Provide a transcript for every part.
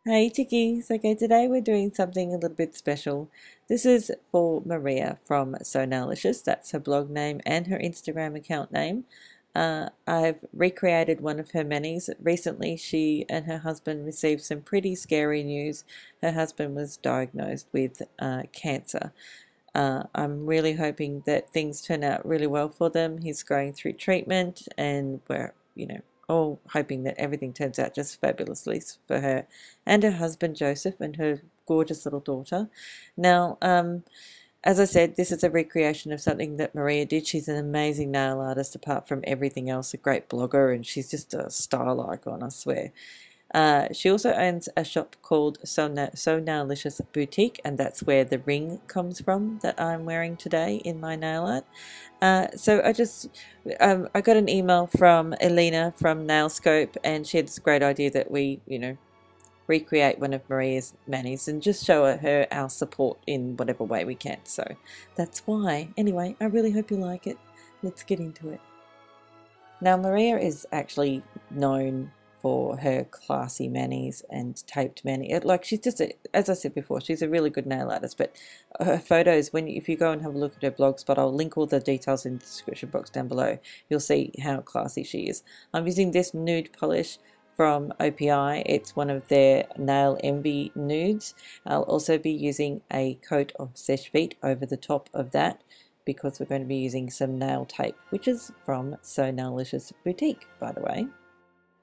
Hey chickies, okay, today we're doing something a little bit special. This is for Maria from SoNailicious, that's her blog name and her Instagram account name. I've recreated one of her manis. Recently, she and her husband received some pretty scary news. Her husband was diagnosed with cancer. I'm really hoping that things turn out really well for them. He's going through treatment, and we're all hoping that everything turns out just fabulously for her and her husband Joseph and her gorgeous little daughter. Now, as I said, this is a recreation of something that Maria did. She's an amazing nail artist, apart from everything else, a great blogger, and she's just a style icon, I swear. She also owns a shop called SoNailicious Boutique, and that's where the ring comes from that I'm wearing today in my nail art. I got an email from Elena from Nailscope, and she had this great idea that we recreate one of Maria's manis and just show her our support in whatever way we can. So that's why. Anyway, I really hope you like it. Let's get into it. Now, Maria is actually known for her classy manis and taped mani. She's just, as I said before, she's a really good nail artist. But her photos, if you go and have a look at her blog spot, I'll link all the details in the description box down below. You'll see how classy she is. I'm using this nude polish from OPI. It's one of their Nail Envy nudes. I'll also be using a coat of Seche Vite over the top of that, because we're going to be using some nail tape, which is from SoNailicious Boutique, by the way.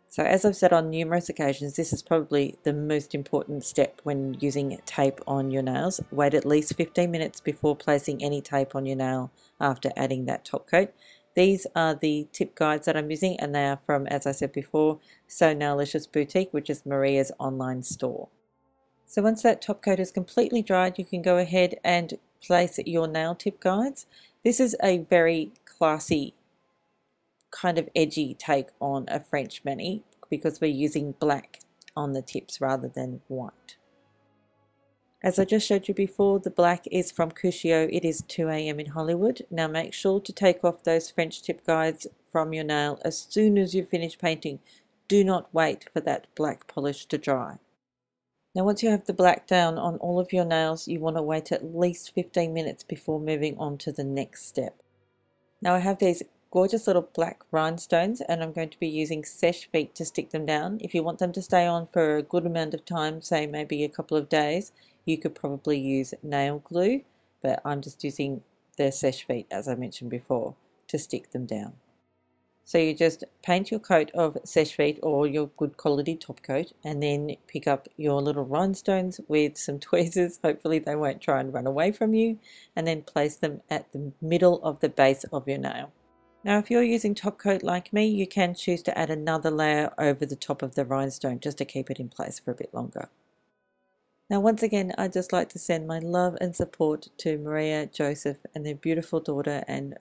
So as I've said on numerous occasions, this is probably the most important step when using tape on your nails. Wait at least 15 minutes before placing any tape on your nail after adding that top coat. These are the tip guides that I'm using, and they are from, as I said before, SoNailicious Boutique, which is Maria's online store. So once that top coat is completely dried, you can go ahead and place your nail tip guides. This is a very classy, kind of edgy take on a French mani because we're using black on the tips rather than white. As I just showed you before, the black is from Cuccio. It is 2 a.m. in Hollywood. Now make sure to take off those French tip guides from your nail as soon as you finish painting. Do not wait for that black polish to dry. Now once you have the black down on all of your nails, you want to wait at least 15 minutes before moving on to the next step. Now I have these gorgeous little black rhinestones, and I'm going to be using Seche Vite to stick them down. If you want them to stay on for a good amount of time, say maybe a couple of days, you could probably use nail glue, but I'm just using the Seche Vite, as I mentioned before, to stick them down. So you just paint your coat of Seche Vite or your good quality top coat, and then pick up your little rhinestones with some tweezers. Hopefully they won't try and run away from you, and then place them at the middle of the base of your nail. Now if you're using top coat like me, you can choose to add another layer over the top of the rhinestone just to keep it in place for a bit longer. Now once again, I'd just like to send my love and support to Maria, Joseph and their beautiful daughter, and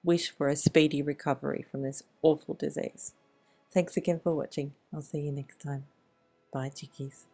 wish for a speedy recovery from this awful disease. Thanks again for watching. I'll see you next time. Bye chickies.